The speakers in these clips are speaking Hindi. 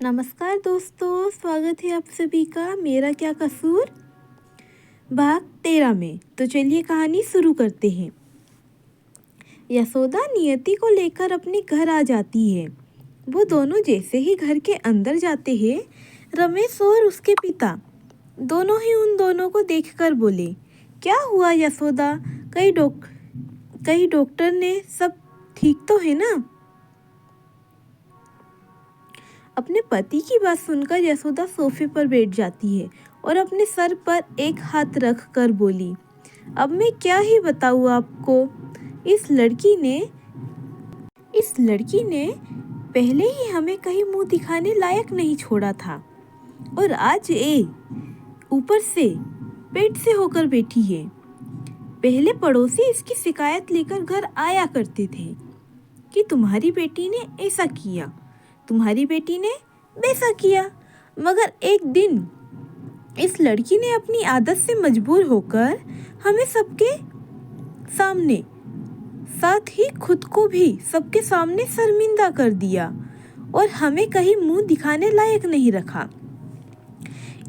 नमस्कार दोस्तों, स्वागत है आप सभी का मेरा क्या कसूर भाग 13 में। तो चलिए कहानी शुरू करते हैं। यशोदा नियति को लेकर अपने घर आ जाती है। वो दोनों जैसे ही घर के अंदर जाते हैं, रमेश और उसके पिता दोनों ही उन दोनों को देखकर बोले, क्या हुआ यशोदा? कहीं डॉक्टर ने सब ठीक तो है ना? अपने पति की बात सुनकर यशोदा सोफे पर बैठ जाती है और अपने सर पर एक हाथ रख कर बोली, अब मैं क्या ही बताऊँ आपको। इस लड़की ने पहले ही हमें कहीं मुंह दिखाने लायक नहीं छोड़ा था और आज ऊपर से पेट से होकर बैठी है। पहले पड़ोसी इसकी शिकायत लेकर घर आया करते थे कि तुम्हारी बेटी ने ऐसा किया, तुम्हारी बेटी ने वैसा किया, मगर एक दिन इस लड़की ने अपनी आदत से मजबूर होकर हमें सबके सामने, साथ ही खुद को भी सबके सामने शर्मिंदा कर दिया और हमें कहीं मुंह दिखाने लायक नहीं रखा।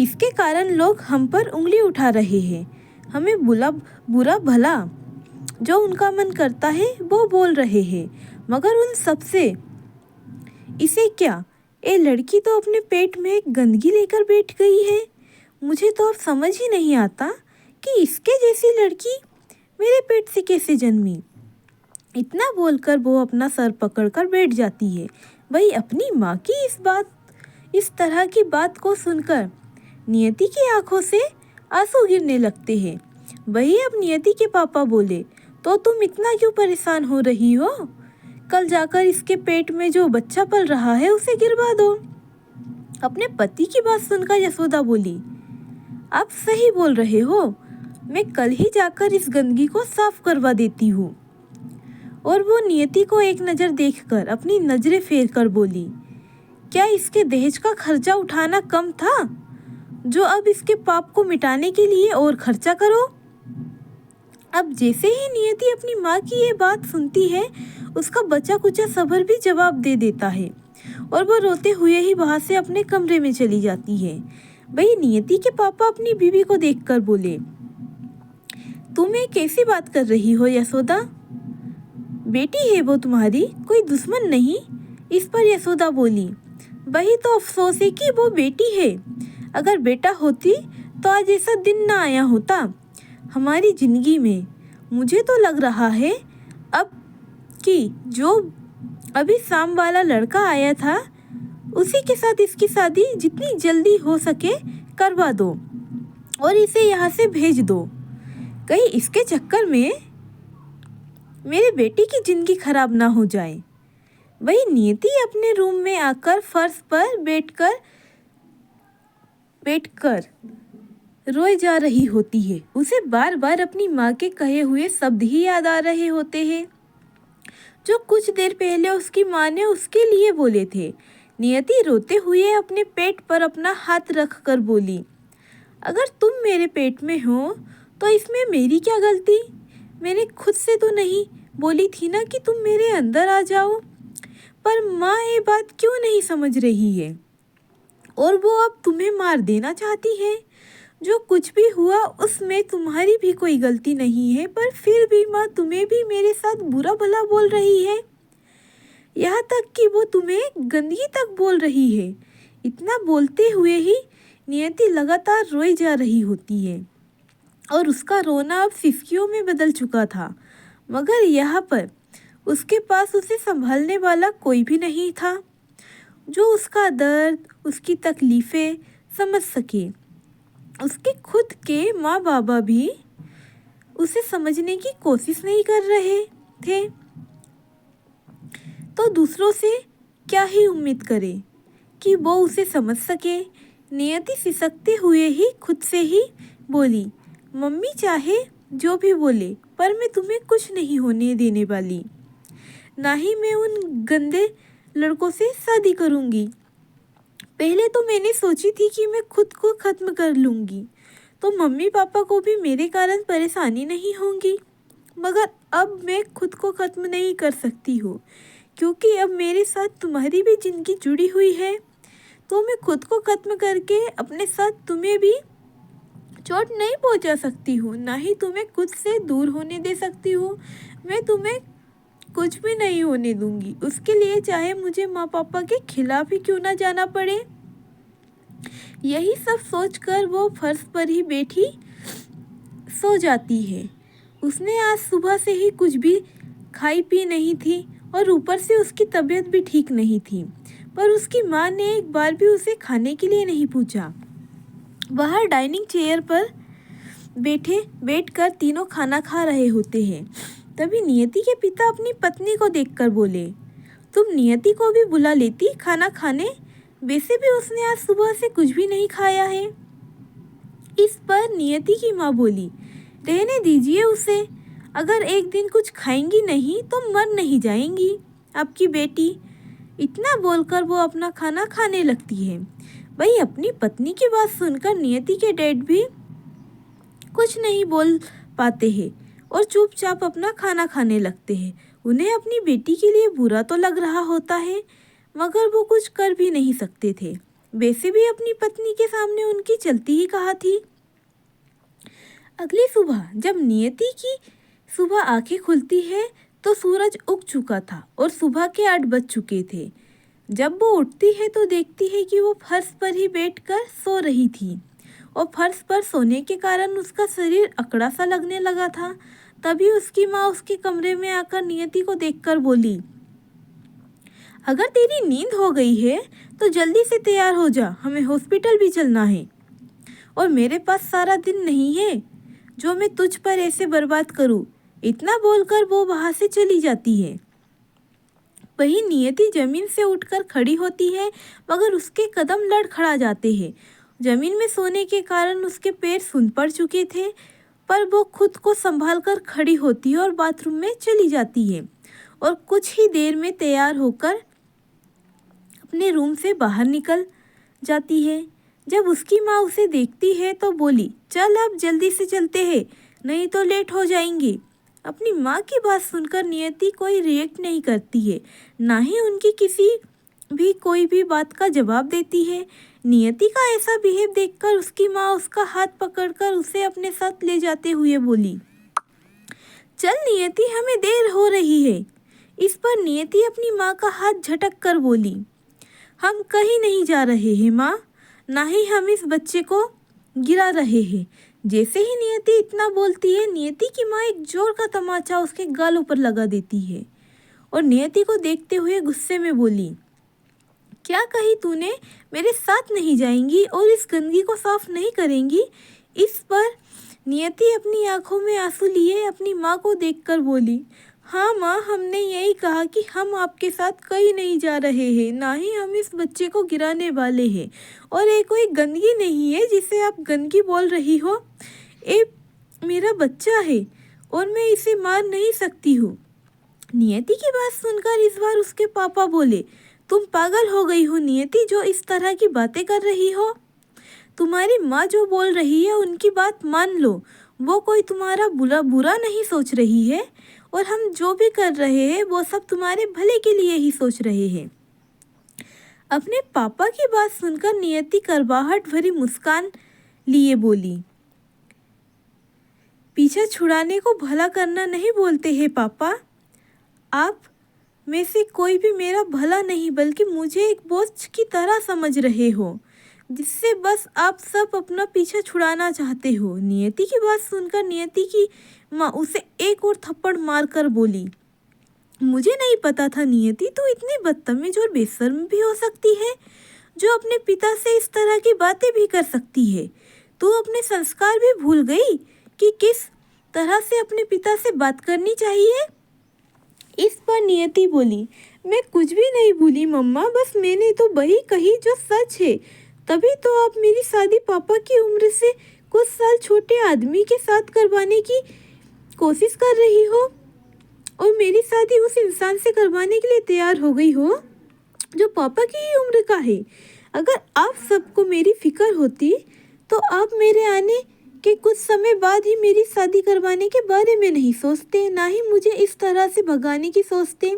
इसके कारण लोग हम पर उंगली उठा रहे हैं, हमें बुरा भला जो उनका मन करता है वो बोल रहे हैं, मगर उन सबसे इसे क्या, ये लड़की तो अपने पेट में एक गंदगी लेकर बैठ गई है। मुझे तो अब समझ ही नहीं आता कि इसके जैसी लड़की मेरे पेट से कैसे जन्मी। इतना बोलकर वो अपना सर पकड़कर बैठ जाती है। वही अपनी माँ की इस तरह की बात को सुनकर नियति की आंखों से आंसू गिरने लगते हैं। वही अब नियति के पापा बोले, तो तुम इतना क्यों परेशान हो रही हो? कल जाकर इसके पेट में जो बच्चा पल रहा है उसे गिरवा दो। अपने पति की बात सुनकर यशोदा बोली, आप सही बोल रहे हो, मैं कल ही जाकर इस गंदगी को साफ करवा देती हूँ। और वो नियति को एक नज़र देखकर अपनी नजरें फेर कर बोली, क्या इसके दहेज का खर्चा उठाना कम था जो अब इसके पाप को मिटाने के लिए और खर्चा करो? अब जैसे ही नियति अपनी माँ की ये बात सुनती है, उसका बचा कुचा सबर भी जवाब दे देता है और वो रोते हुए ही वहाँ से अपने कमरे में चली जाती है। वही नियति के पापा अपनी बीवी को देखकर बोले, तुम ये कैसी बात कर रही हो यशोदा? बेटी है वो तुम्हारी, कोई दुश्मन नहीं। इस पर यशोदा बोली, वही तो अफसोस है कि वो बेटी है। अगर बेटा होती तो आज ऐसा दिन ना आया होता हमारी जिंदगी में। मुझे तो लग रहा है अब कि जो अभी शाम वाला लड़का आया था उसी के साथ इसकी शादी जितनी जल्दी हो सके करवा दो और इसे यहाँ से भेज दो। कहीं इसके चक्कर में मेरे बेटी की जिंदगी खराब ना हो जाए। वही नियति अपने रूम में आकर फर्श पर बैठकर रोए जा रही होती है। उसे बार बार अपनी माँ के कहे हुए शब्द ही याद आ रहे होते हैं जो कुछ देर पहले उसकी माँ ने उसके लिए बोले थे। नियति रोते हुए अपने पेट पर अपना हाथ रख कर बोली, अगर तुम मेरे पेट में हो तो इसमें मेरी क्या गलती? मैंने खुद से तो नहीं बोली थी ना कि तुम मेरे अंदर आ जाओ। पर माँ ये बात क्यों नहीं समझ रही है और वो अब तुम्हें मार देना चाहती है। जो कुछ भी हुआ उसमें तुम्हारी भी कोई गलती नहीं है, पर फिर भी माँ तुम्हें भी मेरे साथ बुरा भला बोल रही है, यहाँ तक कि वो तुम्हें गंदगी तक बोल रही है। इतना बोलते हुए ही नियति लगातार रोई जा रही होती है और उसका रोना अब सिसकियों में बदल चुका था, मगर यहाँ पर उसके पास उसे संभालने वाला कोई भी नहीं था जो उसका दर्द, उसकी तकलीफ़ें समझ सके। उसके खुद के माँ बाबा भी उसे समझने की कोशिश नहीं कर रहे थे, तो दूसरों से क्या ही उम्मीद करे कि वो उसे समझ सके। नियति सिसकते हुए ही खुद से ही बोली, मम्मी चाहे जो भी बोले पर मैं तुम्हें कुछ नहीं होने देने वाली, ना ही मैं उन गंदे लड़कों से शादी करूँगी। पहले तो मैंने सोची थी कि मैं खुद को ख़त्म कर लूँगी तो मम्मी पापा को भी मेरे कारण परेशानी नहीं होगी, मगर अब मैं खुद को ख़त्म नहीं कर सकती हूँ क्योंकि अब मेरे साथ तुम्हारी भी ज़िंदगी जुड़ी हुई है। तो मैं खुद को खत्म करके अपने साथ तुम्हें भी चोट नहीं पहुंचा सकती हूँ, ना ही तुम्हें खुद से दूर होने दे सकती हूँ। मैं तुम्हें कुछ भी नहीं होने दूंगी, उसके लिए चाहे मुझे माँ पापा के खिलाफ ही क्यों ना जाना पड़े। यही सब सोचकर वो फर्श पर ही बैठी सो जाती है। उसने आज सुबह से ही कुछ भी खाई पी नहीं थी और ऊपर से उसकी तबीयत भी ठीक नहीं थी, पर उसकी माँ ने एक बार भी उसे खाने के लिए नहीं पूछा। बाहर डाइनिंग चेयर पर बैठकर तीनों खाना खा रहे होते हैं। तभी नियति के पिता अपनी पत्नी को देखकर बोले, तुम नियति को भी बुला लेती खाना खाने, वैसे भी उसने आज सुबह से कुछ भी नहीं खाया है। इस पर नियति की माँ बोली, रहने दीजिए उसे, अगर एक दिन कुछ खाएंगी नहीं तो मर नहीं जाएंगी आपकी बेटी। इतना बोलकर वो अपना खाना खाने लगती है। भाई अपनी पत्नी की बात सुनकर नियति के डैड भी कुछ नहीं बोल पाते हैं और चुपचाप अपना खाना खाने लगते हैं। उन्हें अपनी बेटी के लिए बुरा तो लग रहा होता है, मगर वो कुछ कर भी नहीं सकते थे। वैसे भी अपनी पत्नी के सामने उनकी चलती ही कहा थी। अगली सुबह जब नियति की सुबह आंखें खुलती है तो सूरज उग चुका था और सुबह के 8 बज चुके थे। जब वो उठती है तो देखती है कि वो फर्श पर ही बैठकर सो रही थी और फर्श पर सोने के कारण उसका शरीर अकड़ा सा लगने लगा था। तभी उसकी माँ उसके कमरे में आकर नियति को देखकर बोली, अगर तेरी नींद हो गई है तो जल्दी से तैयार हो जा, हमें हॉस्पिटल भी चलना है और मेरे पास सारा दिन नहीं है जो मैं तुझ पर ऐसे बर्बाद करूं। इतना बोलकर वो वहां से चली जाती है। वही नियति जमीन से उठकर खड़ी होती है, मगर उसके कदम लड़खड़ा जाते हैं। जमीन में सोने के कारण उसके पैर सुन्न पड़ चुके थे, पर वो खुद को संभालकर खड़ी होती है और बाथरूम में चली जाती है और कुछ ही देर में तैयार होकर अपने रूम से बाहर निकल जाती है। जब उसकी माँ उसे देखती है तो बोली, चल अब जल्दी से चलते हैं, नहीं तो लेट हो जाएंगे। अपनी माँ की बात सुनकर नियति कोई रिएक्ट नहीं करती है, ना ही उनकी किसी भी कोई भी बात का जवाब देती है। नियति का ऐसा बिहेव देखकर उसकी माँ उसका हाथ पकड़कर उसे अपने साथ ले जाते हुए बोली, चल नियति, हमें देर हो रही है। इस पर नियति अपनी माँ का हाथ झटक कर बोली, हम कहीं नहीं जा रहे हैं माँ, ना ही हम इस बच्चे को गिरा रहे हैं। जैसे ही नियति इतना बोलती है, नियति की माँ एक जोर का तमाचा उसके गालों पर लगा देती है और नियति को देखते हुए गुस्से में बोली, क्या कही तूने, मेरे साथ नहीं जाएंगी और इस गंदगी को साफ नहीं करेंगी। इस पर नियति अपनी आंखों में आंसू लिए अपनी माँ को देखकर बोली, हाँ माँ, हमने यही कहा कि हम आपके साथ कहीं नहीं जा रहे हैं, ना ही हम इस बच्चे को गिराने वाले हैं, और ये कोई गंदगी नहीं है जिसे आप गंदगी बोल रही हो। ये मेरा बच्चा है और मैं इसे मार नहीं सकती हूँ। नियति की बात सुनकर इस बार उसके पापा बोले, तुम पागल हो गई हो नियति, जो इस तरह की बातें कर रही हो। तुम्हारी माँ जो बोल रही है उनकी बात मान लो, वो कोई तुम्हारा बुरा नहीं सोच रही है और हम जो भी कर रहे हैं वो सब तुम्हारे भले के लिए ही सोच रहे हैं। अपने पापा की बात सुनकर नियति करवाहट भरी मुस्कान लिए बोली, पीछा छुड़ाने को भला करना नहीं बोलते हैं पापा। आप में से कोई भी मेरा भला नहीं बल्कि मुझे एक बोझ की तरह समझ रहे हो, जिससे बस आप सब अपना पीछा छुड़ाना चाहते हो। नियति की बात सुनकर नियति की माँ उसे एक और थप्पड़ मारकर बोली, मुझे नहीं पता था नियति, तू इतनी बदतमीज और बेशर्म भी हो सकती है, जो अपने पिता से इस तरह की बातें भी कर सकती है। तू अपने संस्कार भी भूल गई कि किस तरह से अपने पिता से बात करनी चाहिए। इस पर नियति बोली, मैं कुछ भी नहीं भूली मम्मा, बस मैंने तो वही कही जो सच है। तभी तो आप मेरी शादी पापा की उम्र से कुछ साल छोटे आदमी के साथ करवाने की कोशिश कर रही हो और मेरी शादी उस इंसान से करवाने के लिए तैयार हो गई हो जो पापा की ही उम्र का है। अगर आप सबको मेरी फिक्र होती तो आप मेरे आने के कुछ समय बाद ही मेरी शादी करवाने के बारे में नहीं सोचते, ना ही मुझे इस तरह से भगाने की सोचते।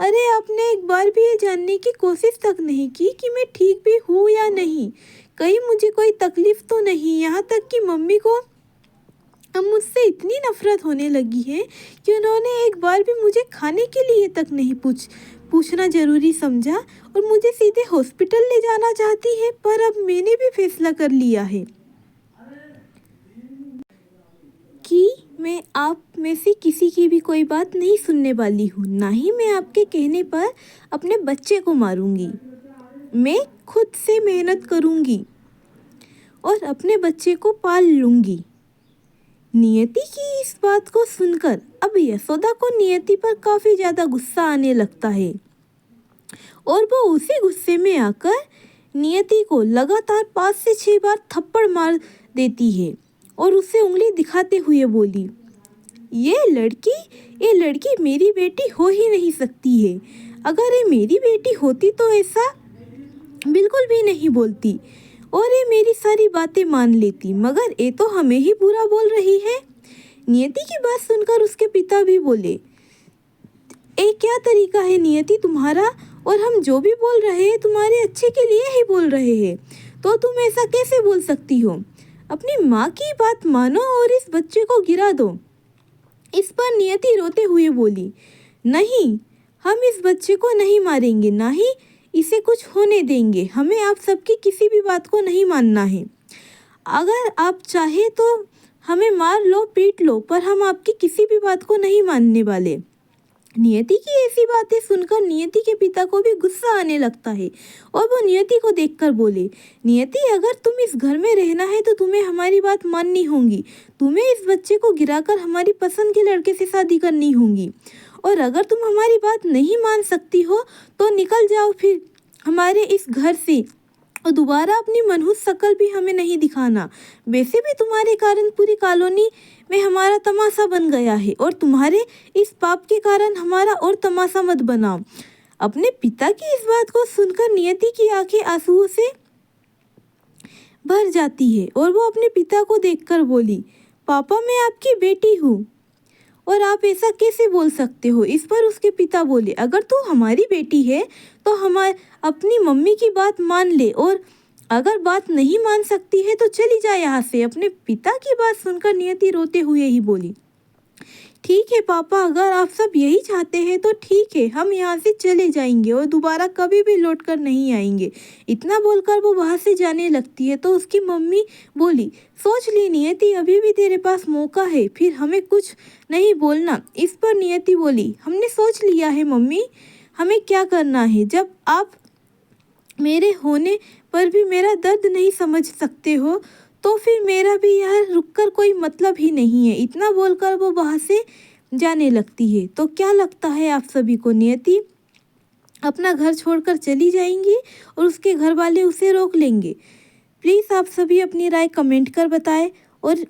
अरे आपने एक बार भी ये जानने की कोशिश तक नहीं की कि मैं ठीक भी हूँ या नहीं, कहीं मुझे कोई तकलीफ तो नहीं। यहाँ तक कि मम्मी को अब मुझसे इतनी नफरत होने लगी है कि उन्होंने एक बार भी मुझे खाने के लिए तक नहीं पूछना ज़रूरी समझा और मुझे सीधे हॉस्पिटल ले जाना चाहती है। पर अब मैंने भी फैसला कर लिया है कि मैं आप में से किसी की भी कोई बात नहीं सुनने वाली हूँ, ना ही मैं आपके कहने पर अपने बच्चे को मारूंगी। मैं खुद से मेहनत करूंगी और अपने बच्चे को पाल लूंगी। नियति की इस बात को सुनकर अब यशोदा को नियति पर काफ़ी ज़्यादा गुस्सा आने लगता है और वो उसी गुस्से में आकर नियति को लगातार 5 से 6 बार थप्पड़ मार देती है और उसे उंगली दिखाते हुए बोली, ये लड़की मेरी बेटी हो ही नहीं सकती है। अगर ये मेरी बेटी होती तो ऐसा बिल्कुल भी नहीं बोलती और ये मेरी सारी बातें मान लेती, मगर ये तो हमें ही बुरा बोल रही है। नियति की बात सुनकर उसके पिता भी बोले, ये क्या तरीका है नियति तुम्हारा, और हम जो भी बोल रहे हैं तुम्हारे अच्छे के लिए ही बोल रहे हैं, तो तुम ऐसा कैसे बोल सकती हो। अपनी माँ की बात मानो और इस बच्चे को गिरा दो। इस पर नियति रोते हुए बोली, नहीं, हम इस बच्चे को नहीं मारेंगे, ना ही इसे कुछ होने देंगे। हमें आप सबकी किसी भी बात को नहीं मानना है। अगर आप चाहे तो हमें मार लो, पीट लो, पर हम आपकी किसी भी बात को नहीं मानने वाले। नियति की ऐसी बातें सुनकर नियति के पिता को भी गुस्सा आने लगता है और वो नियति को देखकर बोले, नियति, अगर तुम इस घर में रहना है तो तुम्हें हमारी बात माननी होगी। तुम्हें इस बच्चे को गिराकर हमारी पसंद के लड़के से शादी करनी होगी, और अगर तुम हमारी बात नहीं मान सकती हो तो निकल जाओ फिर हमारे इस घर से, और दोबारा अपनी मनहूस शक्ल भी हमें नहीं दिखाना। वैसे भी तुम्हारे कारण पूरी कॉलोनी में हमारा तमाशा बन गया है और तुम्हारे इस पाप के कारण हमारा और तमाशा मत बनाओ। अपने पिता की इस बात को सुनकर नियति की आंखें आंसुओं से भर जाती है और वो अपने पिता को देखकर बोली, पापा, मैं आपकी बेटी हूँ और आप ऐसा कैसे बोल सकते हो। इस पर उसके पिता बोले, अगर तू हमारी बेटी है तो अपनी मम्मी की बात मान ले, और अगर बात नहीं मान सकती है तो चली जाए यहाँ से। अपने पिता की बात सुनकर नियति रोते हुए ही बोली, ठीक है पापा, अगर आप सब यही चाहते हैं तो ठीक है, हम यहाँ से चले जाएंगे और दोबारा कभी भी लौट कर नहीं आएंगे। इतना बोलकर वो वहाँ से जाने लगती है तो उसकी मम्मी बोली, सोच ली नियति, अभी भी तेरे पास मौका है, फिर हमें कुछ नहीं बोलना। इस पर नियति बोली, हमने सोच लिया है मम्मी, हमें क्या करना है। जब आप मेरे होने पर भी मेरा दर्द नहीं समझ सकते हो तो फिर मेरा भी यहाँ रुककर कोई मतलब ही नहीं है। इतना बोलकर वो वहाँ से जाने लगती है। तो क्या लगता है आप सभी को, नियति अपना घर छोड़कर चली जाएंगी और उसके घर वाले उसे रोक लेंगे? प्लीज़ आप सभी अपनी राय कमेंट कर बताएं और